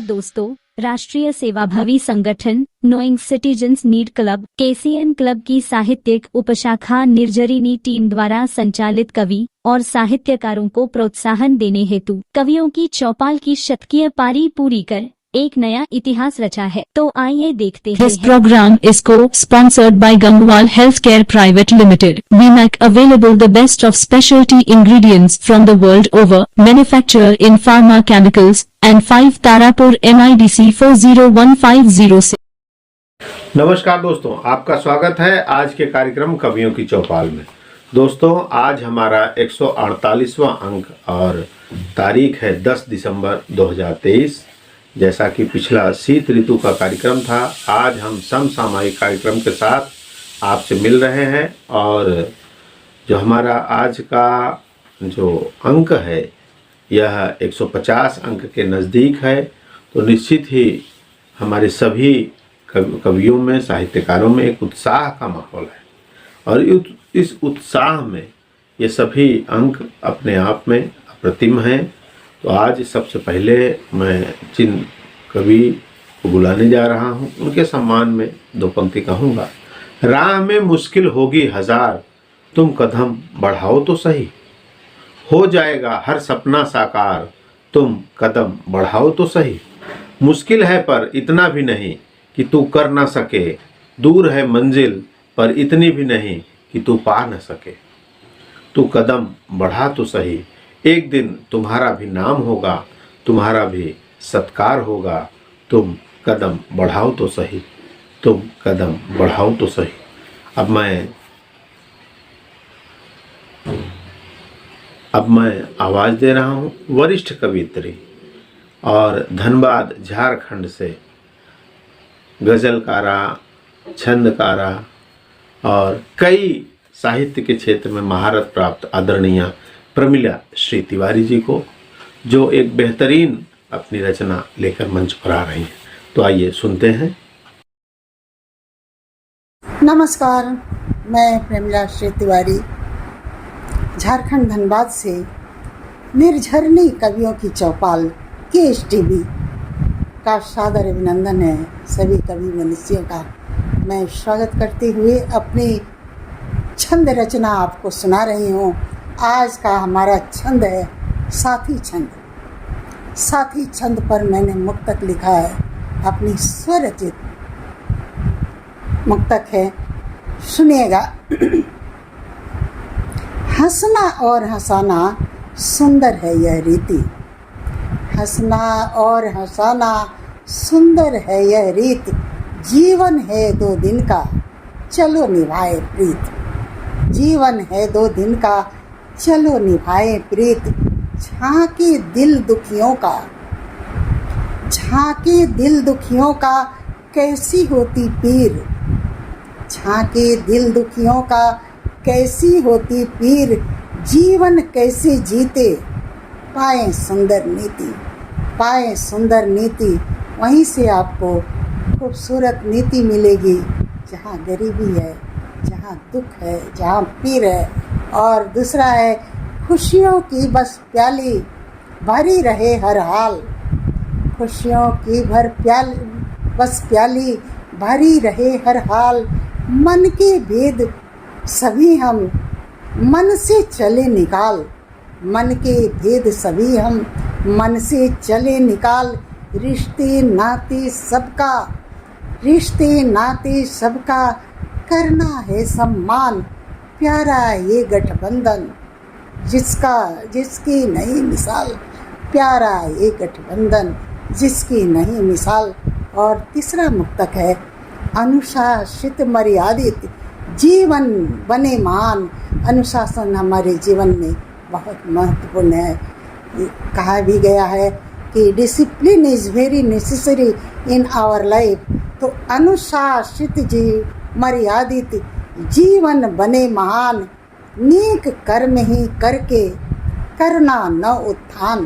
दोस्तों, राष्ट्रीय सेवाभावी संगठन knowing citizens need club KCN club की साहित्यिक उपशाखा निर्जरिनी टीम द्वारा संचालित कवि और साहित्यकारों को प्रोत्साहन देने हेतु कवियों की चौपाल की शतकीय पारी पूरी कर एक नया इतिहास रचा है। तो आइए देखते हैं। This program is co-sponsored by Gangwal Healthcare Private Limited. We make available the best of specialty ingredients from the world over, manufacturer in pharma chemicals, and 5 Tarapur MIDC 40150. नमस्कार दोस्तों, आपका स्वागत है आज के कार्यक्रम कवियों की चौपाल में। दोस्तों, आज हमारा 148वां अंक और तारीख है 10 दिसंबर 2023। जैसा कि पिछला शीत ऋतु का कार्यक्रम था, आज हम समसामयिक कार्यक्रम के साथ आपसे मिल रहे हैं और जो हमारा आज का जो अंक है यह 150 अंक के नज़दीक है। तो निश्चित ही हमारे सभी कवियों में, साहित्यकारों में एक उत्साह का माहौल है और इस उत्साह में ये सभी अंक अपने आप में अप्रतिम हैं। तो आज सबसे पहले मैं जिन कवि को बुलाने जा रहा हूँ उनके सम्मान में दो पंक्ति कहूँगा। राह में मुश्किल होगी हजार, तुम कदम बढ़ाओ तो सही। हो जाएगा हर सपना साकार, तुम कदम बढ़ाओ तो सही। मुश्किल है पर इतना भी नहीं कि तू कर ना सके, दूर है मंजिल पर इतनी भी नहीं कि तू पा न सके। तू कदम बढ़ा तो सही, एक दिन तुम्हारा भी नाम होगा, तुम्हारा भी सत्कार होगा। तुम कदम बढ़ाओ तो सही, तुम कदम बढ़ाओ तो सही। अब मैं आवाज़ दे रहा हूँ वरिष्ठ कवियत्री और धनबाद झारखंड से गज़लकारा, छंदकारा और कई साहित्य के क्षेत्र में महारत प्राप्त आदरणीय प्रमिला श्री तिवारी जी को, जो एक बेहतरीन अपनी रचना लेकर मंच पर आ रही हैं। तो आइए सुनते हैं। नमस्कार, मैं प्रमिला श्री तिवारी झारखंड धनबाद से निर्झरनी कवियों की चौपाल KSTV का सादर अभिनंदन है। सभी कवि मनुष्यों का मैं स्वागत करते हुए अपनी छंद रचना आपको सुना रही हूँ। आज का हमारा छंद है साथी छंद। साथी छंद पर मैंने मुक्तक लिखा है, अपनी स्वरचित मुक्तक है, सुनिएगा। हंसना और हंसाना सुंदर है यह रीति, हंसना और हंसाना सुंदर है यह रीत। जीवन है 2 दिन का, चलो निभाए प्रीत। जीवन है 2 दिन का, चलो निभाए प्रीत। झांके दिल दुखियों का, झांके दिल दुखियों का कैसी होती पीर। झांके दिल दुखियों का कैसी होती पीर। जीवन कैसे जीते पाए सुंदर नीति, पाए सुंदर नीति। वहीं से आपको खूबसूरत नीति मिलेगी, जहाँ गरीबी है, जहाँ दुख है, जहाँ पीर है। और दूसरा है खुशियों की बस प्याली भरी रहे हर हाल। खुशियों की बस प्याली भरी रहे हर हाल। मन के भेद सभी हम मन से चले निकाल। मन के भेद सभी हम मन से चले निकाल। रिश्ते नाते सबका, रिश्ते नाते सबका करना है सम्मान। प्यारा ये गठबंधन जिसकी नई मिसाल। प्यारा ये गठबंधन जिसकी नई मिसाल। और तीसरा मुक्तक है अनुशासित मर्यादित जीवन बने महान। अनुशासन हमारे जीवन में बहुत महत्वपूर्ण है। कहा भी गया है कि discipline is very necessary in our life. तो अनुशासित मर्यादित जीवन बने महान। नेक कर्म ही करके करना न उत्थान।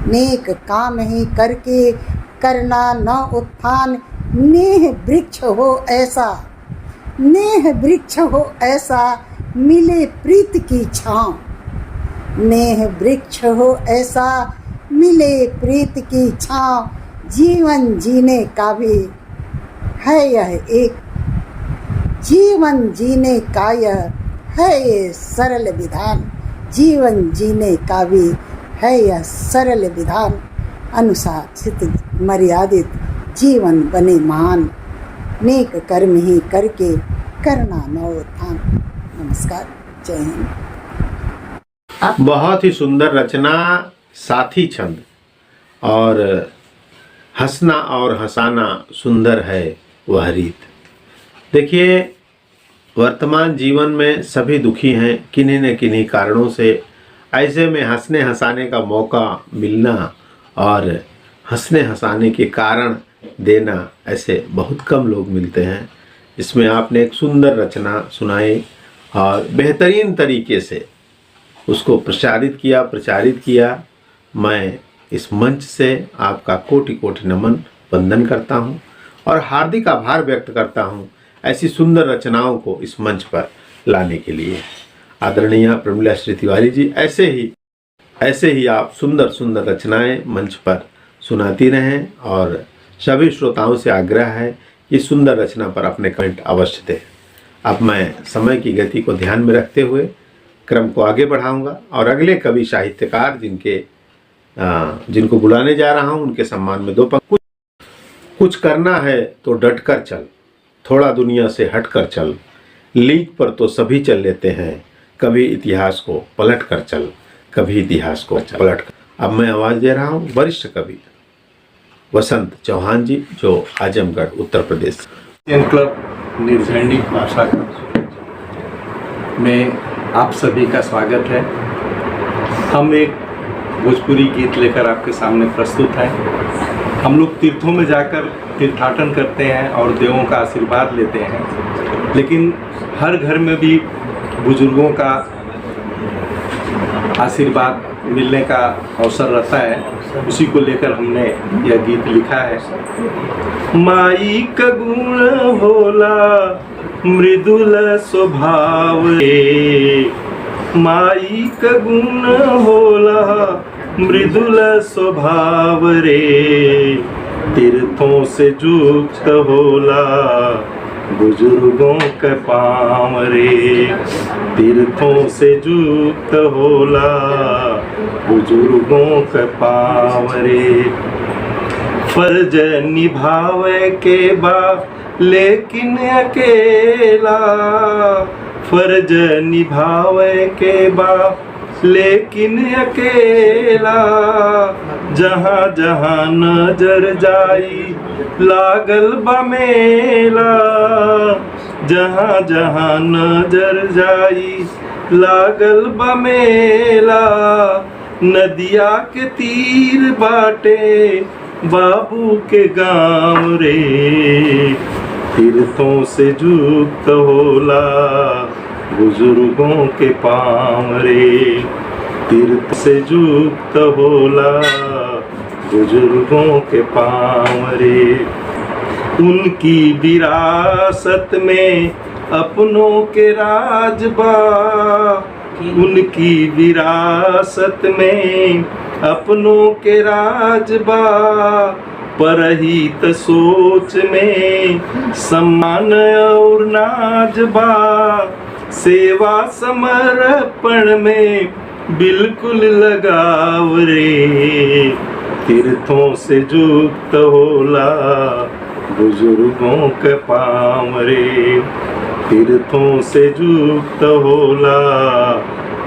नेक काम ही करके करना न उत्थान। नेह वृक्ष हो ऐसा, नेह वृक्ष हो ऐसा मिले प्रीत की छाँव। नेह वृक्ष हो ऐसा मिले प्रीत की छाँव। जीवन जीने का भी है यह एक, जीवन जीने का यह है ये सरल विधान, जीवन जीने का भी है यह सरल विधान, अनुशासित मर्यादित जीवन बने महान, नेक कर्म ही करके करना नवोत्थान। नमस्कार, जय हिंद। बहुत ही सुंदर रचना, साथी छंद और हंसना और हंसाना सुंदर है वह रीत। देखिए, वर्तमान जीवन में सभी दुखी हैं किन्हीं न किन्हीं कारणों से। ऐसे में हंसने हंसाने का मौका मिलना और हंसने हंसाने के कारण देना, ऐसे बहुत कम लोग मिलते हैं। इसमें आपने एक सुंदर रचना सुनाई और बेहतरीन तरीके से उसको प्रचारित किया। मैं इस मंच से आपका कोटि कोटि नमन वंदन करता हूँ और हार्दिक आभार व्यक्त करता हूँ ऐसी सुंदर रचनाओं को इस मंच पर लाने के लिए। आदरणीय प्रमिला श्री तिवारी जी, ऐसे ही आप सुंदर सुंदर रचनाएं मंच पर सुनाती रहें और सभी श्रोताओं से आग्रह है कि सुंदर रचना पर अपने कमेंट अवश्य दें। अब मैं समय की गति को ध्यान में रखते हुए क्रम को आगे बढ़ाऊंगा और अगले कवि साहित्यकार जिनको बुलाने जा रहा हूं उनके सम्मान में दो पंक्ति। कुछ करना है तो डट कर चल, थोड़ा दुनिया से हट कर चल, लीक पर तो सभी चल लेते हैं, कभी इतिहास को पलट कर चल, कभी इतिहास को पलट कर। अब मैं आवाज़ दे रहा हूँ वरिष्ठ कवि वसंत चौहान जी, जो आजमगढ़ उत्तर प्रदेश। क्लब निर्झंडी भाषा में आप सभी का स्वागत है। हम एक भोजपुरी गीत लेकर आपके सामने प्रस्तुत हैं। हम लोग तीर्थों में जाकर तीर्थाटन करते हैं और देवों का आशीर्वाद लेते हैं, लेकिन हर घर में भी बुजुर्गों का आशीर्वाद मिलने का अवसर रहता है। उसी को लेकर हमने यह गीत लिखा है। माई का गुण होला मृदुल स्वभाव रे, माई का गुण होला मृदुल स्वभाव रे, तीर्थों से युक्त होला बुजुर्गों के पाँव रे, तीर्थों से युक्त होला बुजुर्गों के पाँव रे। फर्ज निभावे के बा लेकिन अकेला, फर्ज निभावे के बा लेकिन अकेला, जहाँ जहाँ नजर जाई लागल बा मेला, जहाँ जहाँ नजर जाई लागल बा मेला, नदिया के तीर बाटे बाबू के गाँव रे, तीर्थों से युक्त होला बुजुर्गों के पाँव रे, तीर्थ से युक्त होला बुजुर्गों के पाँव रे। उनकी विरासत में अपनों के राज बा, उनकी विरासत में अपनों के राज बा, परहित सोच में सम्मान और नाज बा, सेवा समर्पण में बिल्कुल लगाव रे, तीर्थों से युक्त होला बुजुर्गों के पाँव रे, तीर्थों से युक्त होला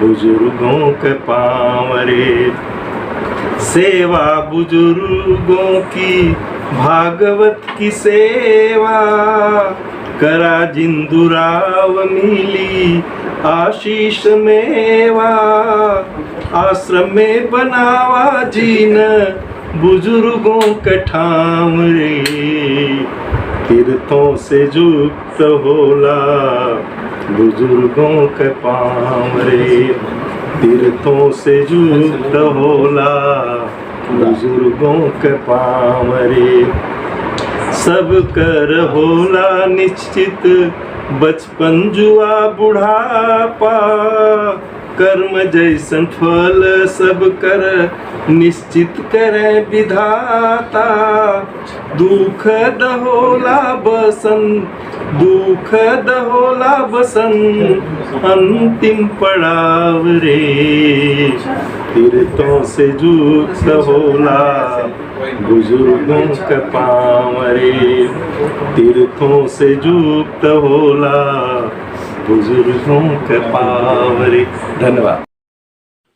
बुजुर्गों के पाँव रे। सेवा बुजुर्गों की भागवत की सेवा, करा जिंदुराव मिली आशीष मेवा, आश्रम में बनावा जीन बुजुर्गों के ठाम रे, तीर्थों से युक्त होला बुजुर्गों के पाँव रे, तीर्थों से युक्त होला बुजुर्गों के पाँव रे। सब कर होला निश्चित बचपन जुआ बुढ़ापा, कर्म जैसन फल सब कर निश्चित करे विधाता। दुख दहोला बसन अंतिम पड़ाव रे। तीर्थों से जुक्त होला बुजुर्गों का पाँव रे। तीर्थों से जुक्त होला बुजुर्गों के पाँव रे। धन्यवाद।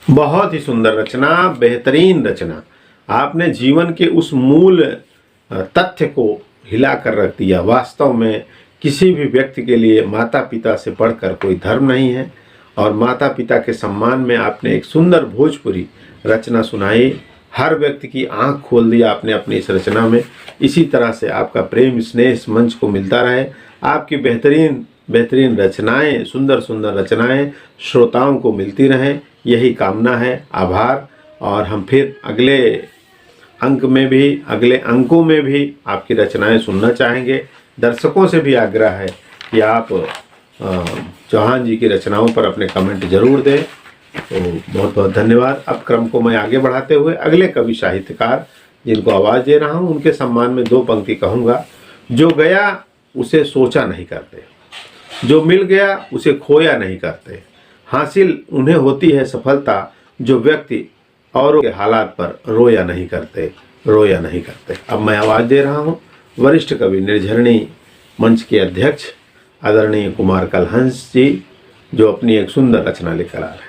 बहुत ही सुंदर रचना, बेहतरीन रचना। आपने जीवन के उस मूल तथ्य को हिलाकर रख दिया। वास्तव में किसी भी व्यक्ति के लिए माता पिता से बढ़कर कोई धर्म नहीं है, और माता पिता के सम्मान में आपने एक सुंदर भोजपुरी रचना सुनाई। हर व्यक्ति की आंख खोल दिया आपने अपनी इस रचना में। इसी तरह से आपका प्रेम स्नेह इस मंच को मिलता रहे। आपकी बेहतरीन रचनाएं, सुंदर सुंदर रचनाएं श्रोताओं को मिलती रहें, यही कामना है। आभार। और हम फिर अगले अंकों में भी आपकी रचनाएं सुनना चाहेंगे। दर्शकों से भी आग्रह है कि आप चौहान जी की रचनाओं पर अपने कमेंट जरूर दें। तो बहुत बहुत धन्यवाद। अब क्रम को मैं आगे बढ़ाते हुए अगले कवि साहित्यकार जिनको आवाज़ दे रहा हूं, उनके सम्मान में दो पंक्ति कहूँगा। जो गया उसे सोचा नहीं करते, जो मिल गया उसे खोया नहीं करते। हासिल उन्हें होती है सफलता जो व्यक्ति औरों के हालात पर रोया नहीं करते। अब मैं आवाज़ दे रहा हूँ वरिष्ठ कवि निर्झरणी मंच के अध्यक्ष आदरणीय कुमार कलहंस जी, जो अपनी एक सुंदर रचना लेकर आ रहे हैं।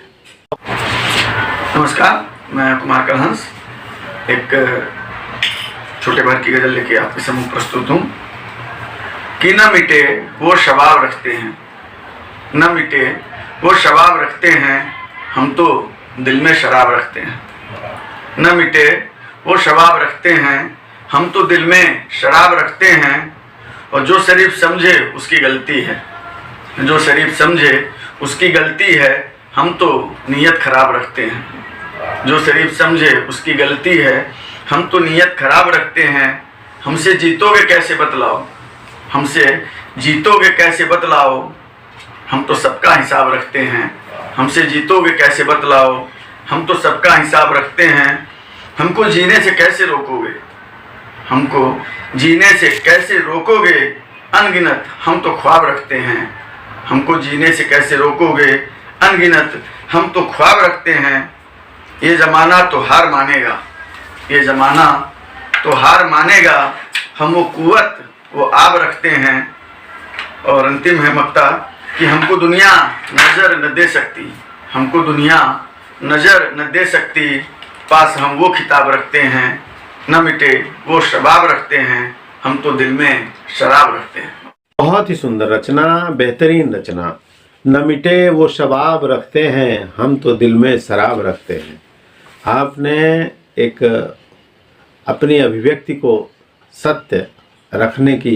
नमस्कार, मैं कुमार कलहंस एक छोटे भर की गजल लेके आपके सम्मुख प्रस्तुत हूँ। कि न मिटे वो शबाब रखते हैं, न मिटे वो शबाब रखते हैं, हम तो दिल में शराब रखते हैं। न मिटे वो शबाब रखते हैं, हम तो दिल में शराब रखते हैं। और जो शरीफ समझे उसकी गलती है, जो शरीफ समझे उसकी गलती है, हम तो नीयत खराब रखते हैं। जो शरीफ समझे उसकी गलती है, हम तो नीयत खराब रखते हैं। हमसे जीतोगे कैसे बतलाओ, हमसे जीतोगे कैसे बतलाओ, हम तो सबका हिसाब रखते हैं। हमसे जीतोगे कैसे बतलाओ, हम तो सबका हिसाब रखते हैं। हमको जीने से कैसे रोकोगे, हमको जीने से कैसे रोकोगे, अनगिनत हम तो ख्वाब रखते हैं। हमको जीने से कैसे रोकोगे, अनगिनत हम तो ख्वाब रखते हैं। ये ज़माना तो हार मानेगा, ये ज़माना तो हार मानेगा, हम वो कुव्वत वो आब रखते हैं। और अंतिम है मक्ता कि हमको दुनिया नज़र न दे सकती, हमको दुनिया नज़र न दे सकती, पास हम वो खिताब रखते हैं। न मिटे वो शबाब रखते हैं, हम तो दिल में शराब रखते हैं। बहुत ही सुंदर रचना, बेहतरीन रचना। न मिटे वो शबाब रखते हैं, हम तो दिल में शराब रखते हैं। आपने एक अपनी अभिव्यक्ति को सत्य रखने की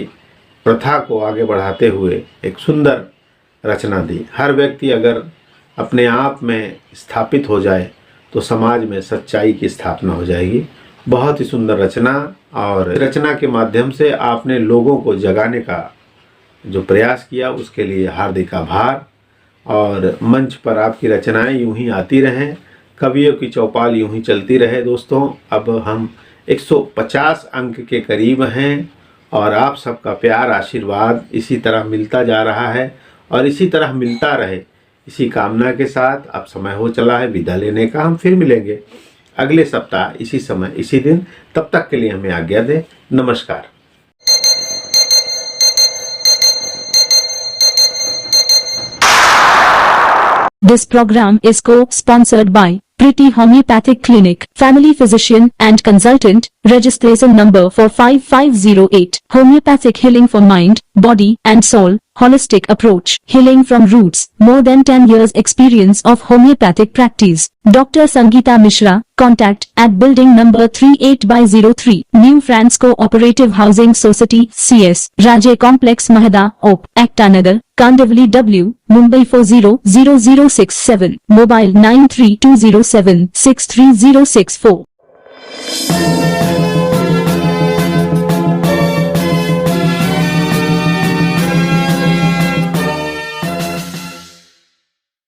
प्रथा को आगे बढ़ाते हुए एक सुंदर रचना दी। हर व्यक्ति अगर अपने आप में स्थापित हो जाए तो समाज में सच्चाई की स्थापना हो जाएगी। बहुत ही सुंदर रचना, और रचना के माध्यम से आपने लोगों को जगाने का जो प्रयास किया उसके लिए हार्दिक आभार। और मंच पर आपकी रचनाएं यूं ही आती रहें, कवियों की चौपाल यूं ही चलती रहे। दोस्तों, अब हम 150 अंक के करीब हैं और आप सबका प्यार आशीर्वाद इसी तरह मिलता जा रहा है और इसी तरह मिलता रहे, इसी कामना के साथ अब समय हो चला है विदा लेने का। हम फिर मिलेंगे अगले सप्ताह इसी समय इसी दिन। तब तक के लिए हमें आज्ञा दें। नमस्कार। This program is co-sponsored by Pretty Homeopathic Clinic, Family Physician and Consultant, registration number 45508, Homeopathic Healing for Mind, Body and Soul, Holistic Approach, Healing from Roots, more than 10 years experience of homeopathic practice. Dr. Sangeeta Mishra, contact at building number 38/03, New France Cooperative Housing Society, CS, Rajay Complex Mahada, OP, Ekta Nagar, Kandivali W, Mumbai 400067, mobile 93207 63064.